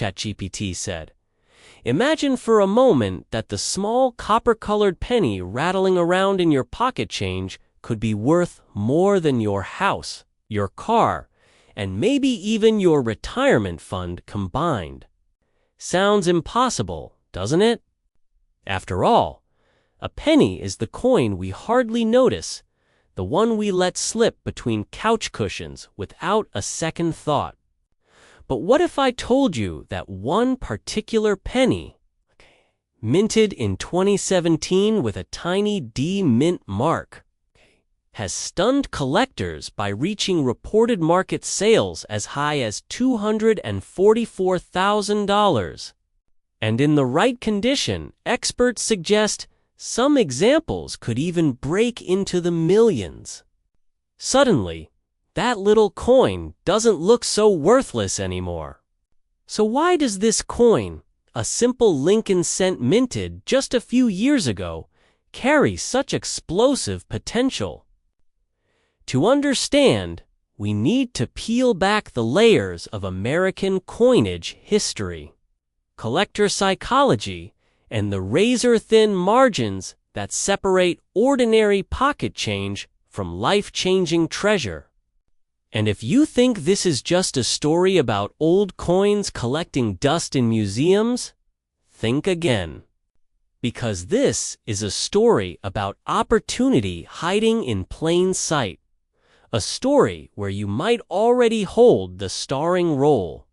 ChatGPT said. Imagine for a moment that the small copper-colored penny rattling around in your pocket change could be worth more than your house, your car, and maybe even your retirement fund combined. Sounds impossible, doesn't it? After all, a penny is the coin we hardly notice, the one we let slip between couch cushions without a second thought. But what if I told you that one particular penny, minted in 2017 with a tiny D mint mark, has stunned collectors by reaching reported market sales as high as $244,000. And in the right condition, experts suggest some examples could even break into the millions. Suddenly, that little coin doesn't look so worthless anymore. So why does this coin, a simple Lincoln cent minted just a few years ago, carry such explosive potential? To understand, we need to peel back the layers of American coinage history, collector psychology, and the razor-thin margins that separate ordinary pocket change from life-changing treasure. And if you think this is just a story about old coins collecting dust in museums, think again. Because this is a story about opportunity hiding in plain sight. A story where you might already hold the starring role,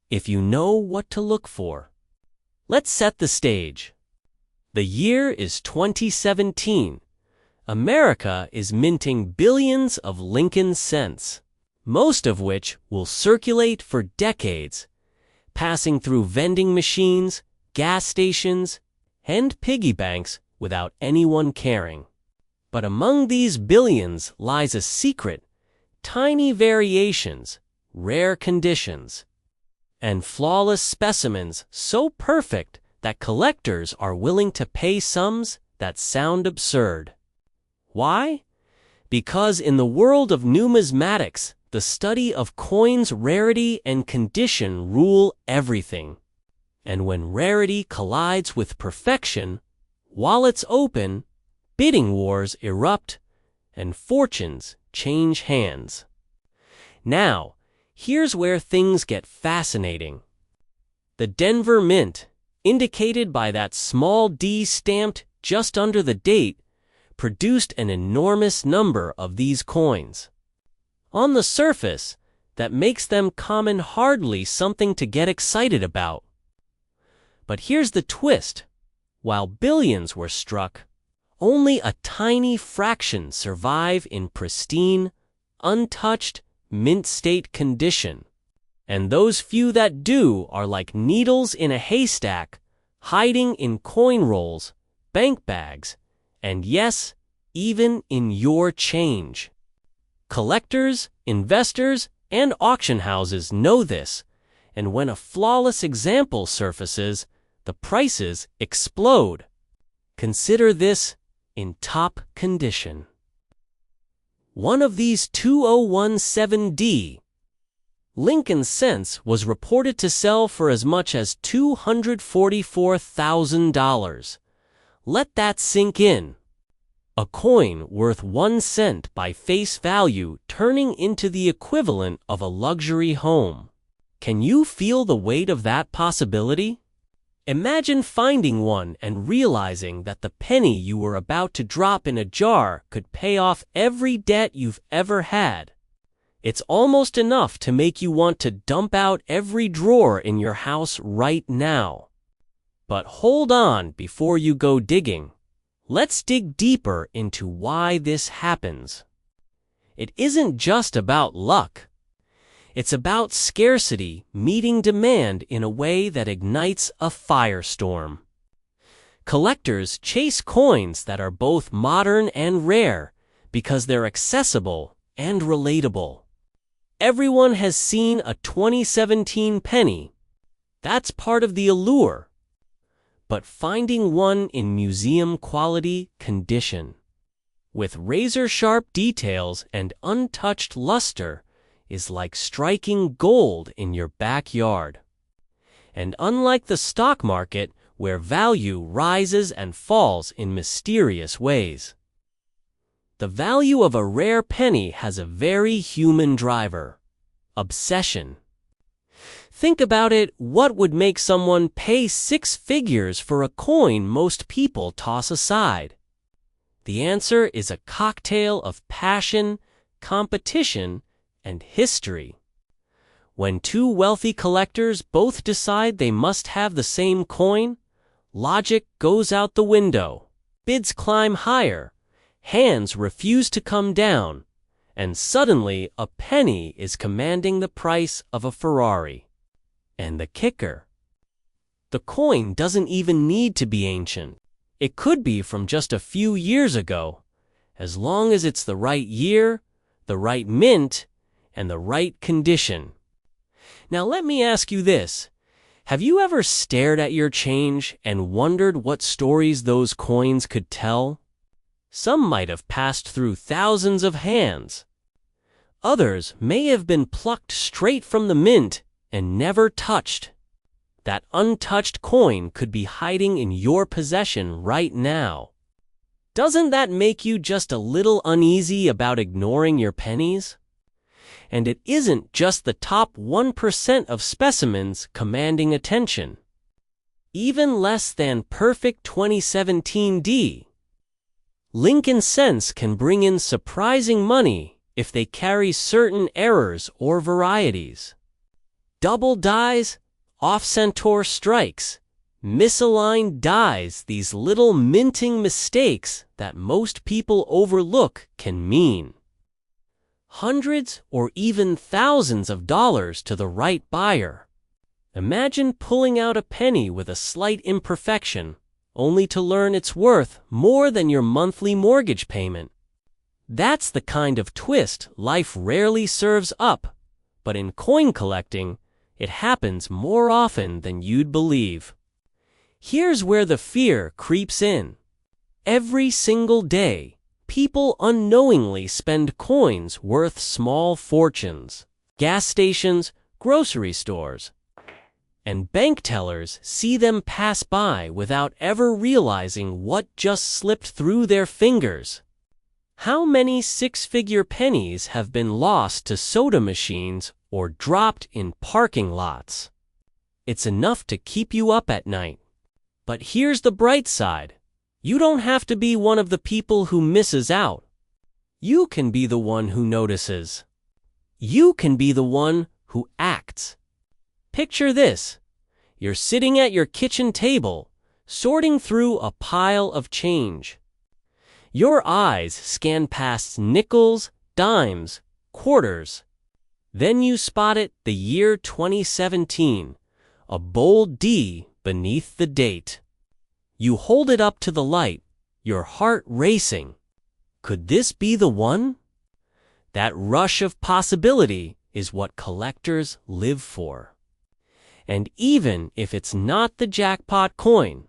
if you know what to look for. Let's set the stage. The year is 2017. America is minting billions of Lincoln cents, most of which will circulate for decades, passing through vending machines, gas stations, and piggy banks without anyone caring. But among these billions lies a secret, tiny variations, rare conditions, and flawless specimens so perfect that collectors are willing to pay sums that sound absurd. Why? Because in the world of numismatics, the study of coins' rarity and condition rule everything. And when rarity collides with perfection, wallets open, bidding wars erupt, and fortunes change hands. Now, here's where things get fascinating. The Denver Mint, indicated by that small D stamped just under the date, produced an enormous number of these coins. On the surface, that makes them common hardly something to get excited about. But here's the twist. While billions were struck, only a tiny fraction survive in pristine, untouched, mint state condition. And those few that do are like needles in a haystack, hiding in coin rolls, bank bags, and yes, even in your change. Collectors, investors, and auction houses know this, and when a flawless example surfaces, the prices explode. Consider this in top condition. One of these 2017D Lincoln cents was reported to sell for as much as $244,000. Let that sink in. A coin worth 1 cent by face value turning into the equivalent of a luxury home. Can you feel the weight of that possibility? Imagine finding one and realizing that the penny you were about to drop in a jar could pay off every debt you've ever had. It's almost enough to make you want to dump out every drawer in your house right now. But hold on before you go digging. Let's dig deeper into why this happens. It isn't just about luck. It's about scarcity meeting demand in a way that ignites a firestorm. Collectors chase coins that are both modern and rare because they're accessible and relatable. Everyone has seen a 2017 penny. That's part of the allure. But finding one in museum-quality condition, with razor-sharp details and untouched luster, is like striking gold in your backyard. And unlike the stock market, where value rises and falls in mysterious ways, the value of a rare penny has a very human driver: obsession. Think about it. What would make someone pay 6 figures for a coin most people toss aside? The answer is a cocktail of passion, competition, and history. When two wealthy collectors both decide they must have the same coin, logic goes out the window, bids climb higher, hands refuse to come down, and suddenly a penny is commanding the price of a Ferrari. And the kicker: the coin doesn't even need to be ancient. It could be from just a few years ago, as long as it's the right year, the right mint, and the right condition. Now let me ask you this. Have you ever stared at your change and wondered what stories those coins could tell? Some might have passed through thousands of hands. Others may have been plucked straight from the mint and never touched. That untouched coin could be hiding in your possession right now. Doesn't that make you just a little uneasy about ignoring your pennies? And it isn't just the top 1% of specimens commanding attention. Even less than perfect 2017D Lincoln cents can bring in surprising money if they carry certain errors or varieties. Double dies, off-center strikes, misaligned dies, these little minting mistakes that most people overlook can mean hundreds or even thousands of dollars to the right buyer. Imagine pulling out a penny with a slight imperfection, only to learn it's worth more than your monthly mortgage payment. That's the kind of twist life rarely serves up, but in coin collecting, it happens more often than you'd believe. Here's where the fear creeps in. Every single day, people unknowingly spend coins worth small fortunes. Gas stations, grocery stores, and bank tellers see them pass by without ever realizing what just slipped through their fingers. How many 6-figure pennies have been lost to soda machines or dropped in parking lots? It's enough to keep you up at night. But here's the bright side. You don't have to be one of the people who misses out. You can be the one who notices. You can be the one who acts. Picture this. You're sitting at your kitchen table, sorting through a pile of change. Your eyes scan past nickels, dimes, quarters. Then you spot it, the year 2017, a bold D beneath the date. You hold it up to the light, your heart racing. Could this be the one? That rush of possibility is what collectors live for. And even if it's not the jackpot coin,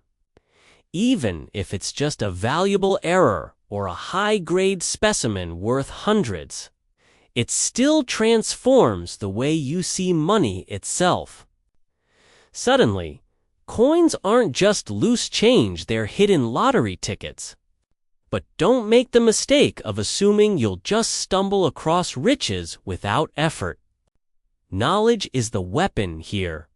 even if it's just a valuable error or a high-grade specimen worth hundreds, it still transforms the way you see money itself. Suddenly, coins aren't just loose change, they're hidden lottery tickets. But don't make the mistake of assuming you'll just stumble across riches without effort. Knowledge is the weapon here.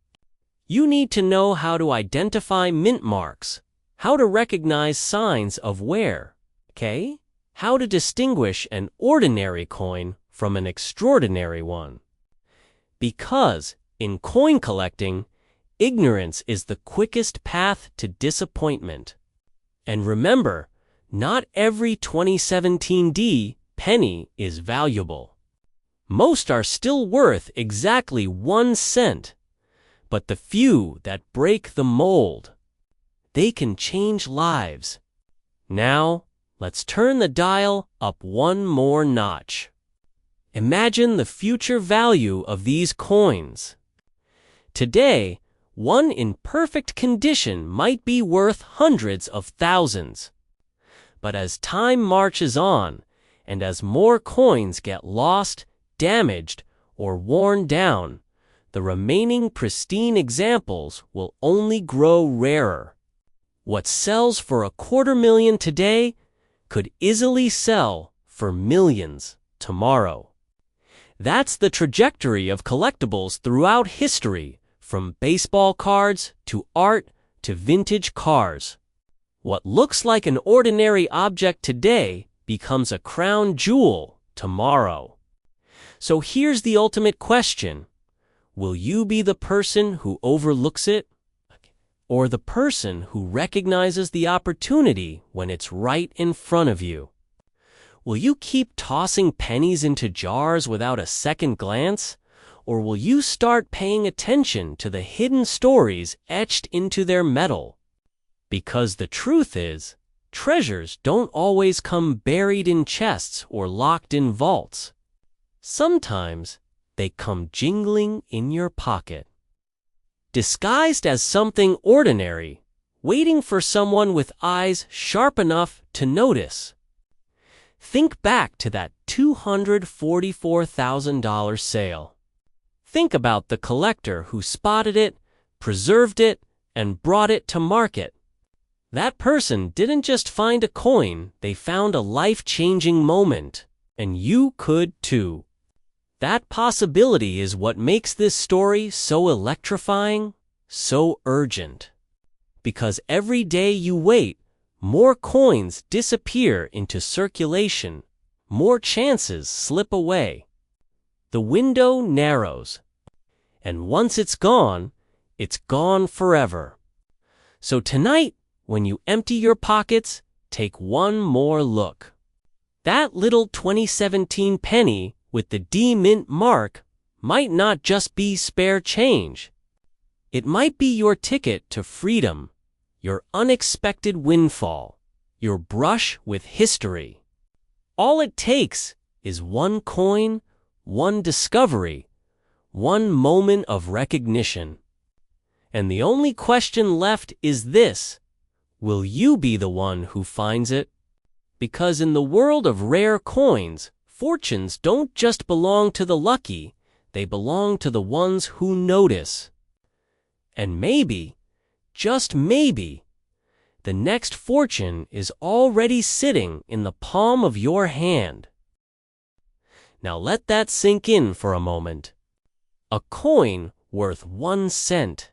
You need to know how to identify mint marks, how to recognize signs of wear, okay? How to distinguish an ordinary coin from an extraordinary one. Because in coin collecting, ignorance is the quickest path to disappointment. And remember, not every 2017D penny is valuable. Most are still worth exactly 1 cent. But the few that break the mold, they can change lives. Now, let's turn the dial up one more notch. Imagine the future value of these coins. Today, one in perfect condition might be worth hundreds of thousands. But as time marches on, and as more coins get lost, damaged, or worn down, the remaining pristine examples will only grow rarer. What sells for $250,000 today could easily sell for millions tomorrow. That's the trajectory of collectibles throughout history, from baseball cards to art to vintage cars. What looks like an ordinary object today becomes a crown jewel tomorrow. So here's the ultimate question. Will you be the person who overlooks it, or the person who recognizes the opportunity when it's right in front of you? Will you keep tossing pennies into jars without a second glance, or will you start paying attention to the hidden stories etched into their metal? Because the truth is, treasures don't always come buried in chests or locked in vaults. Sometimes they come jingling in your pocket, disguised as something ordinary, waiting for someone with eyes sharp enough to notice. Think back to that $244,000 sale. Think about the collector who spotted it, preserved it, and brought it to market. That person didn't just find a coin, they found a life-changing moment, and you could too. That possibility is what makes this story so electrifying, so urgent. Because every day you wait, more coins disappear into circulation, more chances slip away. The window narrows, and once it's gone forever. So tonight, when you empty your pockets, take one more look. That little 2017 penny with the D mint mark might not just be spare change. It might be your ticket to freedom, your unexpected windfall, your brush with history. All it takes is one coin, one discovery, one moment of recognition. And the only question left is this: will you be the one who finds it? Because in the world of rare coins, fortunes don't just belong to the lucky, they belong to the ones who notice. And maybe, just maybe, the next fortune is already sitting in the palm of your hand. Now let that sink in for a moment. A coin worth 1 cent,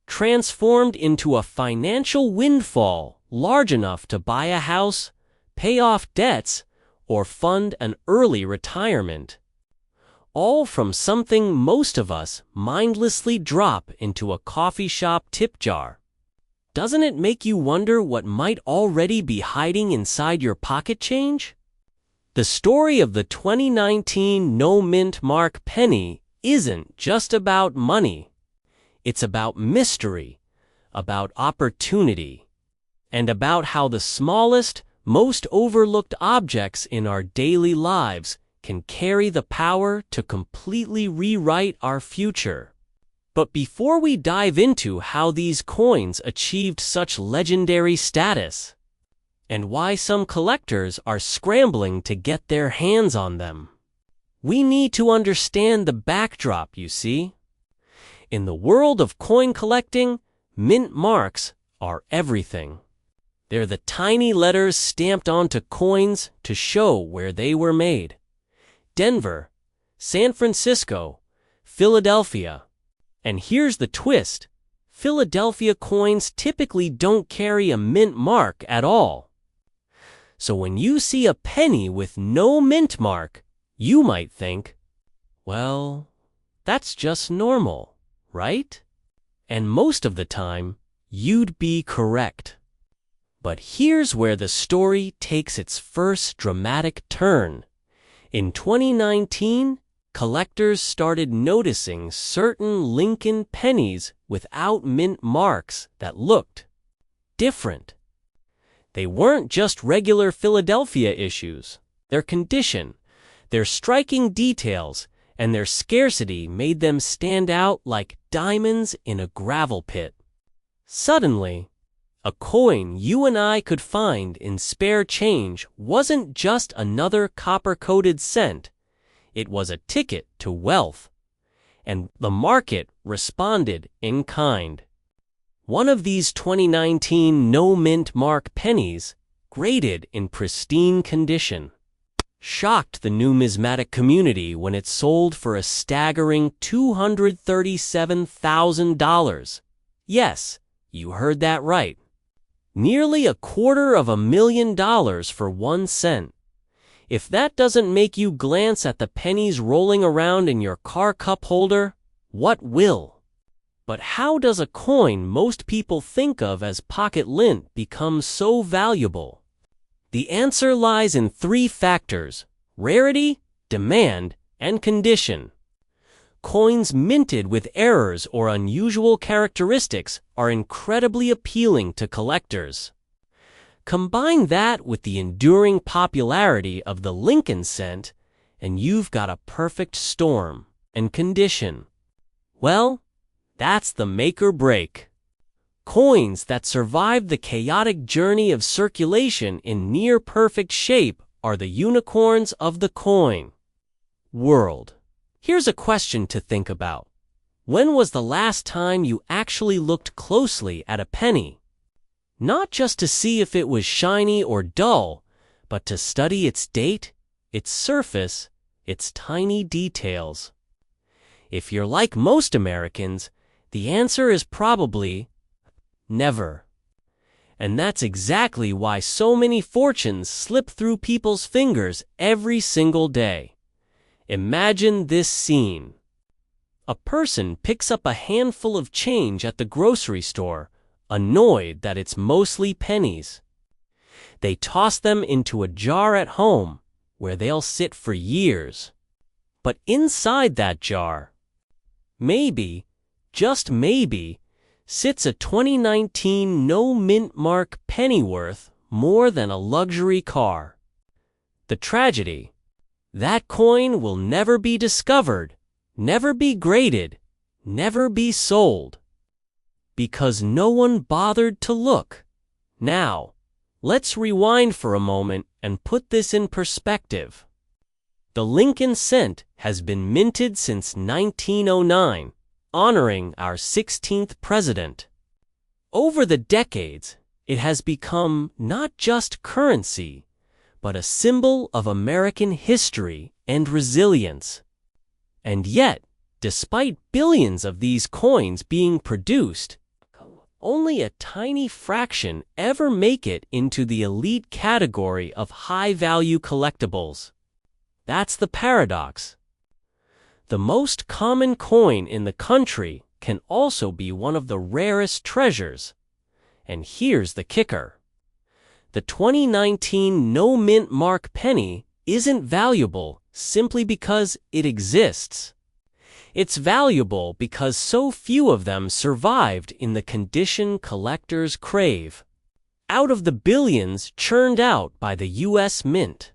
transformed into a financial windfall large enough to buy a house, pay off debts, or fund an early retirement. All from something most of us mindlessly drop into a coffee shop tip jar. Doesn't it make you wonder what might already be hiding inside your pocket change? The story of the 2019 no mint mark penny isn't just about money. It's about mystery, about opportunity, and about how the smallest, most overlooked objects in our daily lives can carry the power to completely rewrite our future. But before we dive into how these coins achieved such legendary status, and why some collectors are scrambling to get their hands on them, we need to understand the backdrop, you see. In the world of coin collecting, mint marks are everything. They're the tiny letters stamped onto coins to show where they were made. Denver, San Francisco, Philadelphia. And here's the twist: Philadelphia coins typically don't carry a mint mark at all. So when you see a penny with no mint mark, you might think, well, that's just normal, right? And most of the time, you'd be correct. But here's where the story takes its first dramatic turn. In 2019, collectors started noticing certain Lincoln pennies without mint marks that looked different. They weren't just regular Philadelphia issues. Their condition, their striking details, and their scarcity made them stand out like diamonds in a gravel pit. Suddenly, a coin you and I could find in spare change wasn't just another copper-coated cent. It was a ticket to wealth. and the market responded in kind. One of these 2019 no-mint mark pennies, graded in pristine condition, shocked the numismatic community when it sold for a staggering $237,000. Yes, you heard that right. Nearly $250,000 for 1 cent. If that doesn't make you glance at the pennies rolling around in your car cup holder, what will? But how does a coin most people think of as pocket lint become so valuable? The answer lies in 3 factors: rarity, demand, and condition. Coins minted with errors or unusual characteristics are incredibly appealing to collectors. Combine that with the enduring popularity of the Lincoln cent, and you've got a perfect storm. And condition, well, that's the make or break. Coins that survive the chaotic journey of circulation in near-perfect shape are the unicorns of the coin world. Here's a question to think about. When was the last time you actually looked closely at a penny? Not just to see if it was shiny or dull, but to study its date, its surface, its tiny details. If you're like most Americans, the answer is probably never. And that's exactly why so many fortunes slip through people's fingers every single day. Imagine this scene. A person picks up a handful of change at the grocery store, annoyed that it's mostly pennies. They toss them into a jar at home, where they'll sit for years. But inside that jar, maybe, just maybe, sits a 2019 no-mint mark penny worth more than a luxury car. The tragedy: that coin will never be discovered, never be graded, never be sold. Because no one bothered to look. Now, let's rewind for a moment and put this in perspective. The Lincoln cent has been minted since 1909, honoring our 16th president. Over the decades, it has become not just currency, but a symbol of American history and resilience. And yet, despite billions of these coins being produced, only a tiny fraction ever make it into the elite category of high-value collectibles. That's the paradox. The most common coin in the country can also be one of the rarest treasures. And here's the kicker. The 2019 no-mint mark penny isn't valuable simply because it exists. It's valuable because so few of them survived in the condition collectors crave. Out of the billions churned out by the U.S. Mint,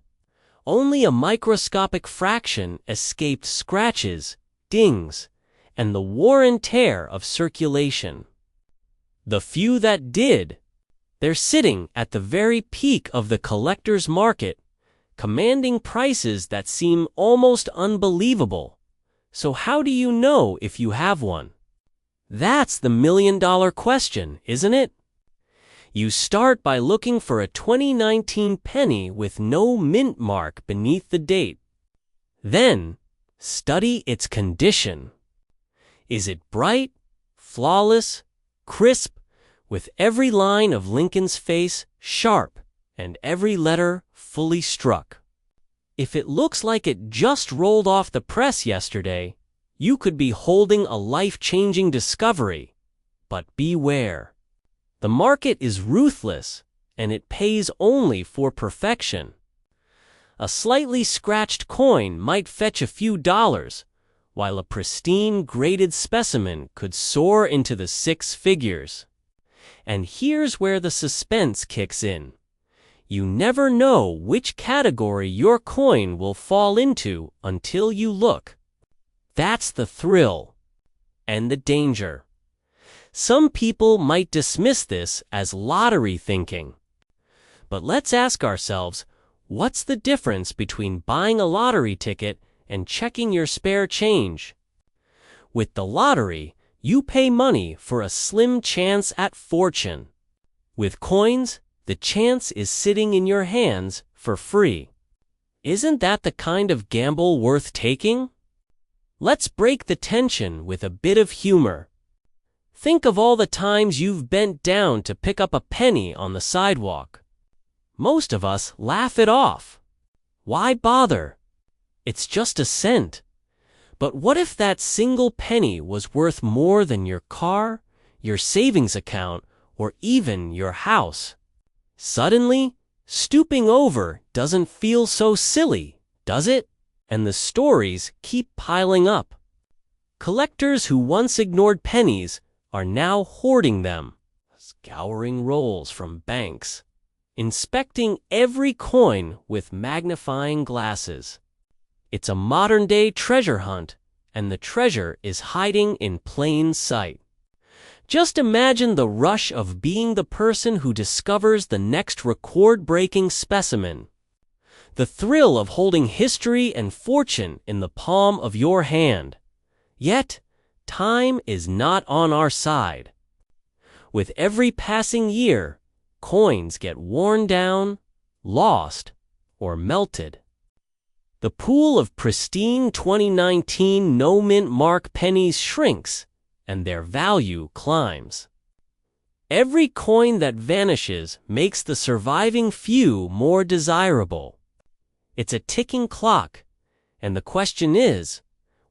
only a microscopic fraction escaped scratches, dings, and the wear and tear of circulation. The few that did, they're sitting at the very peak of the collector's market, commanding prices that seem almost unbelievable. So how do you know if you have one? That's the million-dollar question, isn't it? You start by looking for a 2019 penny with no mint mark beneath the date. Then, study its condition. Is it bright, flawless, crisp, with every line of Lincoln's face sharp and every letter fully struck? If it looks like it just rolled off the press yesterday, you could be holding a life-changing discovery. But beware. The market is ruthless, and it pays only for perfection. A slightly scratched coin might fetch a few dollars, while a pristine graded specimen could soar into the 6 figures. And here's where the suspense kicks in. You never know which category your coin will fall into until you look. That's the thrill and the danger. Some people might dismiss this as lottery thinking. But let's ask ourselves, what's the difference between buying a lottery ticket and checking your spare change? With the lottery, you pay money for a slim chance at fortune. With coins, the chance is sitting in your hands for free. Isn't that the kind of gamble worth taking? Let's break the tension with a bit of humor. Think of all the times you've bent down to pick up a penny on the sidewalk. Most of us laugh it off. Why bother? It's just a cent. But what if that single penny was worth more than your car, your savings account, or even your house? Suddenly, stooping over doesn't feel so silly, does it? And the stories keep piling up. Collectors who once ignored pennies are now hoarding them, scouring rolls from banks, inspecting every coin with magnifying glasses. It's a modern-day treasure hunt, and the treasure is hiding in plain sight. Just imagine the rush of being the person who discovers the next record-breaking specimen. The thrill of holding history and fortune in the palm of your hand. Yet, time is not on our side. With every passing year, coins get worn down, lost, or melted. The pool of pristine 2019 no-mint mark pennies shrinks, and their value climbs. Every coin that vanishes makes the surviving few more desirable. It's a ticking clock, and the question is,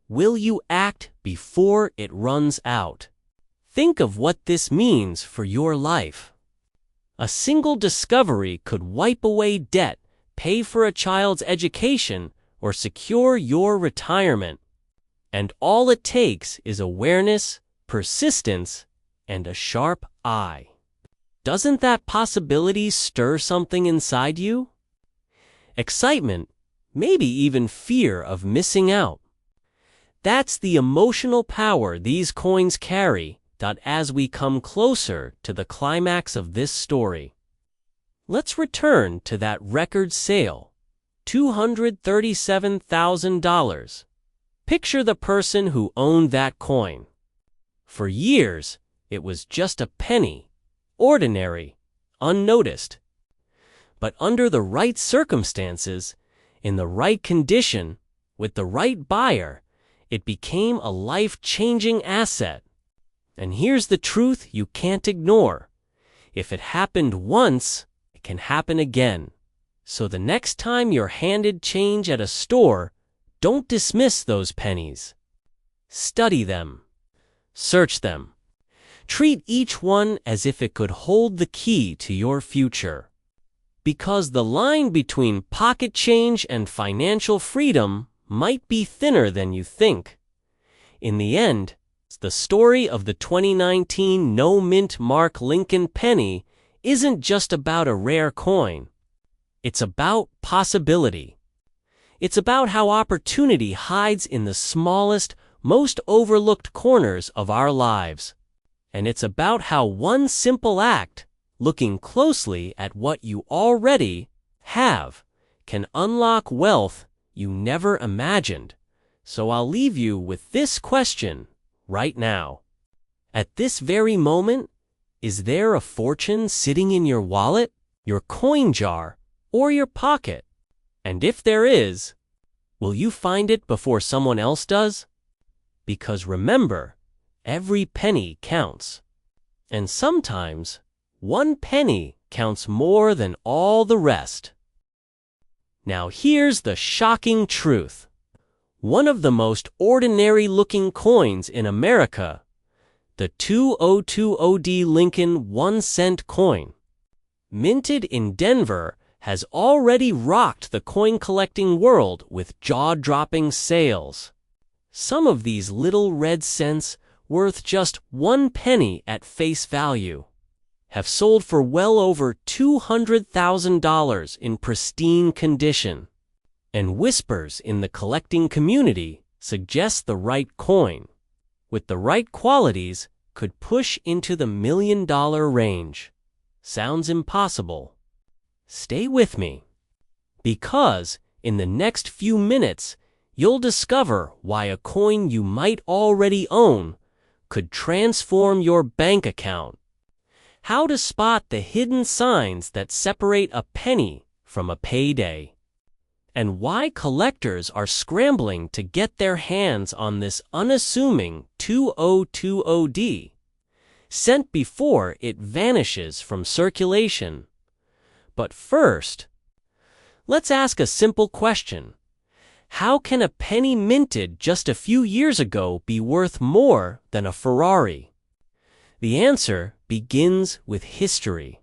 will you act before it runs out? Think of what this means for your life. A single discovery could wipe away debt, pay for a child's education, or secure your retirement. And all it takes is awareness, persistence, and a sharp eye. Doesn't that possibility stir something inside you? Excitement, maybe even fear of missing out. That's the emotional power these coins carry. As we come closer to the climax of this story, let's return to that record sale, $237,000. Picture the person who owned that coin. For years, it was just a penny, ordinary, unnoticed. But under the right circumstances, in the right condition, with the right buyer, it became a life-changing asset. And here's the truth you can't ignore. If it happened once, it can happen again. So the next time you're handed change at a store, don't dismiss those pennies. Study them. Search them. Treat each one as if it could hold the key to your future. Because the line between pocket change and financial freedom might be thinner than you think. In the end, the story of the 2019 no-mint mark Lincoln penny isn't just about a rare coin. It's about possibility. It's about how opportunity hides in the smallest, most overlooked corners of our lives. And it's about how one simple act, looking closely at what you already have, can unlock wealth you never imagined. So I'll leave you with this question. Right now. At this very moment, is there a fortune sitting in your wallet, your coin jar, or your pocket? And if there is, will you find it before someone else does? Because remember, every penny counts. And sometimes, one penny counts more than all the rest. Now here's the shocking truth. One of the most ordinary-looking coins in America, the 2020 Lincoln 1-cent coin, minted in Denver, has already rocked the coin-collecting world with jaw-dropping sales. Some of these little red cents, worth just 1 penny at face value, have sold for well over $200,000 in pristine condition. And whispers in the collecting community suggest the right coin, with the right qualities, could push into the $1 million range. Sounds impossible. Stay with me. Because, in the next few minutes, you'll discover why a coin you might already own could transform your bank account. How to spot the hidden signs that separate a penny from a payday. And why collectors are scrambling to get their hands on this unassuming 2020D, sent before it vanishes from circulation. But first, let's ask a simple question. How can a penny minted just a few years ago be worth more than a Ferrari? The answer begins with history.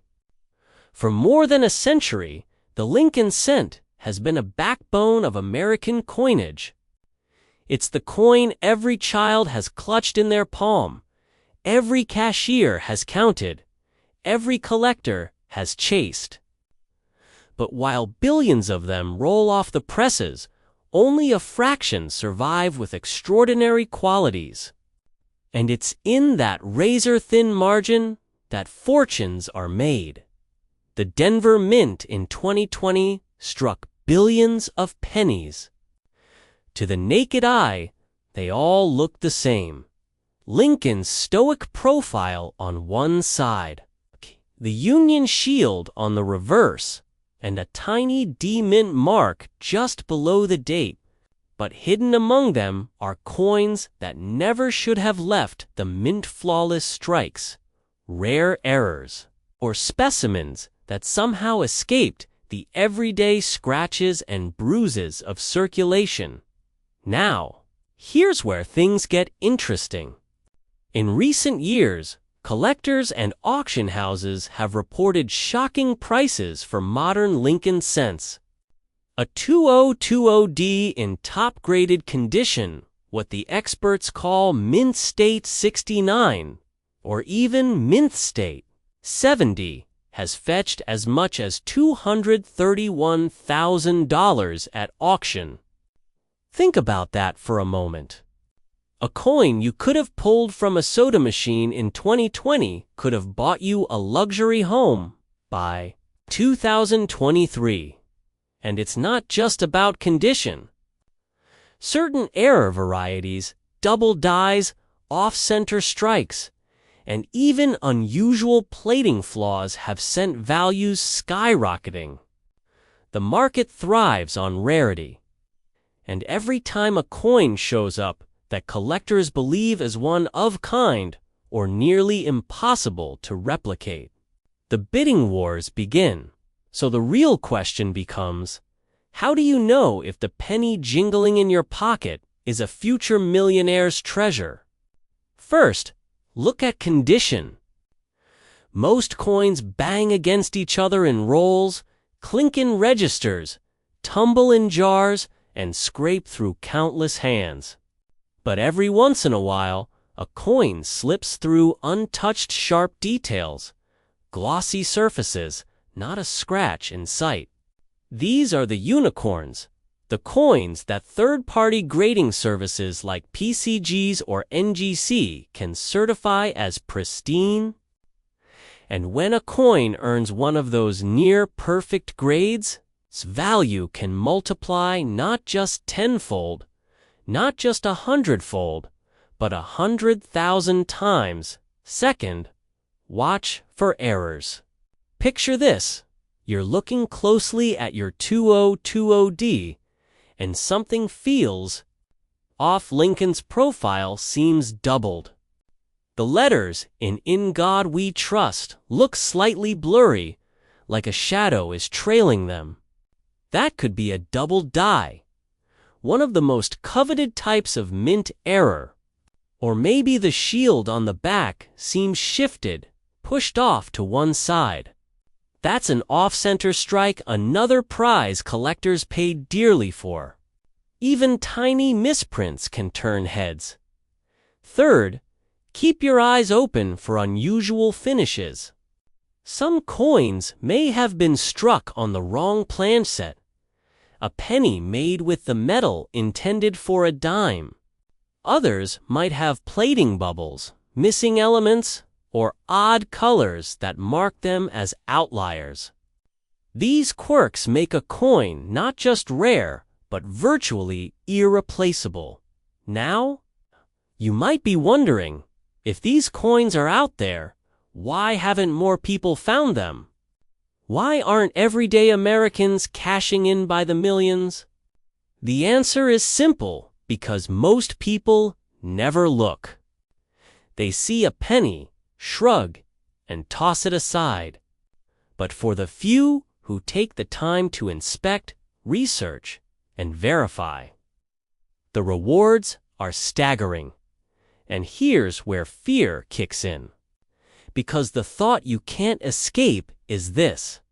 For more than a century, the Lincoln cent has been a backbone of American coinage. It's the coin every child has clutched in their palm, every cashier has counted, every collector has chased. But while billions of them roll off the presses, only a fraction survive with extraordinary qualities. And it's in that razor-thin margin that fortunes are made. The Denver Mint in 2020 struck billions of pennies. To the naked eye, they all look the same. Lincoln's stoic profile on one side, the Union Shield on the reverse, and a tiny D-Mint mark just below the date. But hidden among them are coins that never should have left the mint-flawless strikes, rare errors, or specimens that somehow escaped the everyday scratches and bruises of circulation. Now, here's where things get interesting. In recent years, collectors and auction houses have reported shocking prices for modern Lincoln cents. A 2020D in top-graded condition, what the experts call Mint State 69, or even Mint State 70, has fetched as much as $231,000 at auction. Think about that for a moment. A coin you could have pulled from a soda machine in 2020 could have bought you a luxury home by 2023. And it's not just about condition. Certain error varieties, double dies, off-center strikes, and even unusual plating flaws have sent values skyrocketing. The market thrives on rarity. And every time a coin shows up that collectors believe is one of kind or nearly impossible to replicate, the bidding wars begin. So the real question becomes, how do you know if the penny jingling in your pocket is a future millionaire's treasure? First, look at condition. Most coins bang against each other in rolls, clink in registers, tumble in jars, and scrape through countless hands. But every once in a while, a coin slips through untouched sharp details, glossy surfaces, not a scratch in sight. These are the unicorns, the coins that third-party grading services like PCGs or NGC can certify as pristine. And when a coin earns one of those near-perfect grades, its value can multiply not just tenfold, not just 100-fold, but 100,000 times. Second, watch for errors. Picture this. You're looking closely at your 2020D, and something feels off. Lincoln's profile seems doubled. The letters in God We Trust look slightly blurry, like a shadow is trailing them. That could be a double die, one of the most coveted types of mint error. Or maybe the shield on the back seems shifted, pushed off to one side. That's an off-center strike, another prize collectors pay dearly for. Even tiny misprints can turn heads. Third, keep your eyes open for unusual finishes. Some coins may have been struck on the wrong plan set. A penny made with the metal intended for a dime. Others might have plating bubbles, missing elements, or odd colors that mark them as outliers. These quirks make a coin not just rare, but but virtually irreplaceable. Now, you might be wondering, if these coins are out there, why haven't more people found them? Why aren't everyday Americans cashing in by the millions? The answer is simple, because most people never look. They see a penny, shrug, and toss it aside. But for the few who take the time to inspect, research, and verify, the rewards are staggering. And here's where fear kicks in. Because the thought you can't escape is this: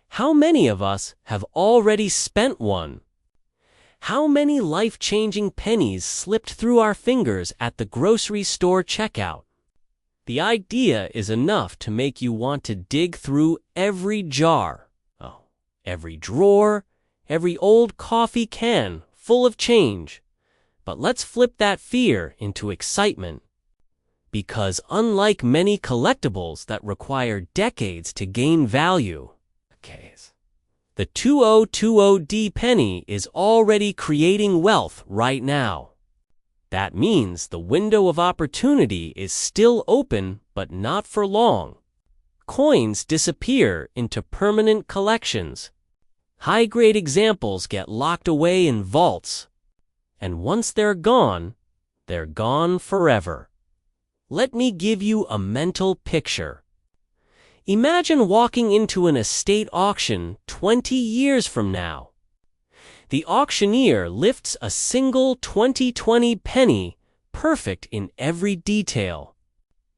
how many of us have already spent one? How many life-changing pennies slipped through our fingers at the grocery store checkout? The idea is enough to make you want to dig through every jar, every drawer, every old coffee can full of change. But let's flip that fear into excitement. Because unlike many collectibles that require decades to gain value, the 2020D penny is already creating wealth right now. That means the window of opportunity is still open, but not for long. Coins disappear into permanent collections. High-grade examples get locked away in vaults. And once they're gone forever. Let me give you a mental picture. Imagine walking into an estate auction 20 years from now. The auctioneer lifts a single 2020 penny, perfect in every detail.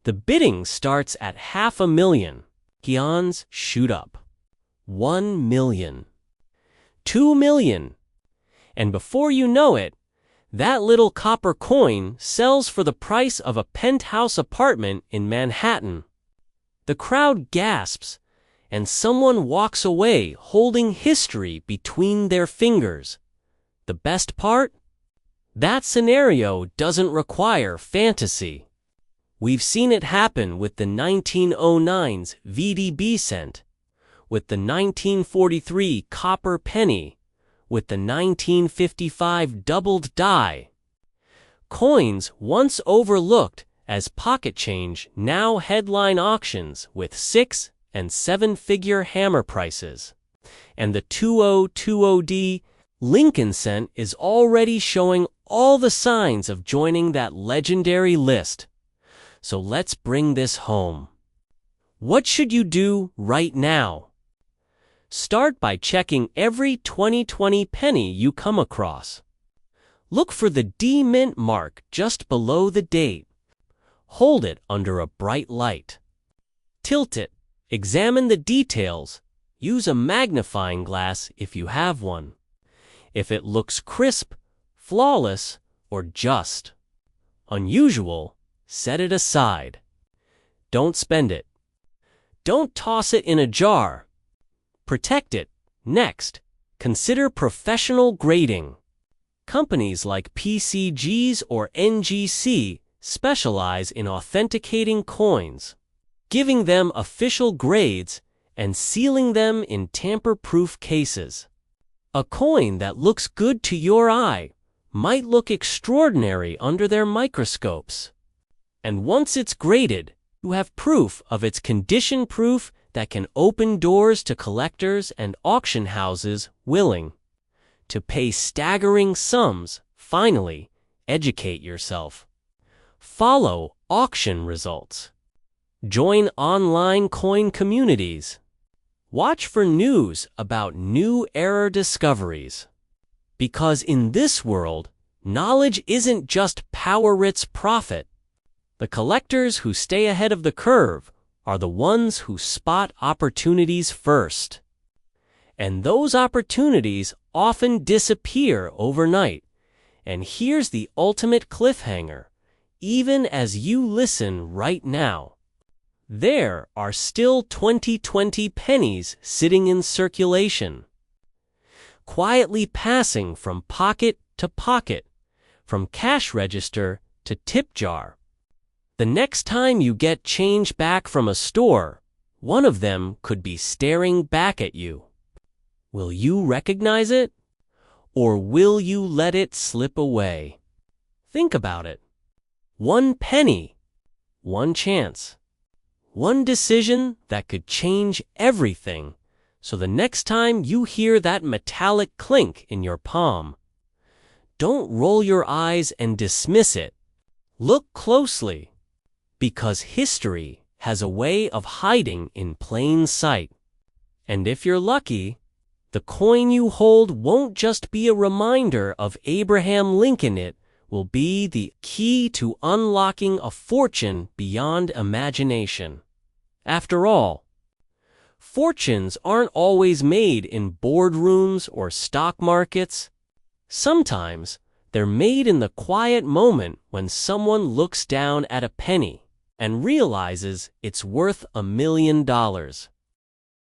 The bidding starts at $500,000. Peons shoot up. $1 million. $2 million. And before you know it, that little copper coin sells for the price of a penthouse apartment in Manhattan. The crowd gasps, and someone walks away holding history between their fingers. The best part? That scenario doesn't require fantasy. We've seen it happen with the 1909's VDB cent, with the 1943 copper penny, with the 1955 doubled die. Coins once overlooked as pocket change now headline auctions with 6- and 7-figure hammer prices. And the 2020D Lincoln cent is already showing all the signs of joining that legendary list. So let's bring this home. What should you do right now? Start by checking every 2020 penny you come across. Look for the D mint mark just below the date. Hold it under a bright light. Tilt it. Examine the details. Use a magnifying glass if you have one. If it looks crisp, flawless, or just unusual, set it aside. Don't spend it. Don't toss it in a jar. Protect it. Next, consider professional grading. Companies like PCGs or NGC specialize in authenticating coins, giving them official grades and sealing them in tamper-proof cases. A coin that looks good to your eye might look extraordinary under their microscopes. And once it's graded, you have proof of its condition proof that can open doors to collectors and auction houses willing to pay staggering sums. Finally, educate yourself. Follow auction results. Join online coin communities. Watch for news about new era discoveries. Because in this world, knowledge isn't just power-its profit. The collectors who stay ahead of the curve are the ones who spot opportunities first. And those opportunities often disappear overnight. And here's the ultimate cliffhanger. Even as you listen right now, there are still 2020 pennies sitting in circulation, quietly passing from pocket to pocket, from cash register to tip jar. The next time you get change back from a store, one of them could be staring back at you. Will you recognize it? or will you let it slip away? Think about it. One penny, one chance, one decision that could change everything. So the next time you hear that metallic clink in your palm, don't roll your eyes and dismiss it. Look closely, because history has a way of hiding in plain sight. And if you're lucky, the coin you hold won't just be a reminder of Abraham Lincoln. It will be the key to unlocking a fortune beyond imagination. After all, fortunes aren't always made in boardrooms or stock markets. Sometimes they're made in the quiet moment when someone looks down at a penny and realizes it's worth $1 million.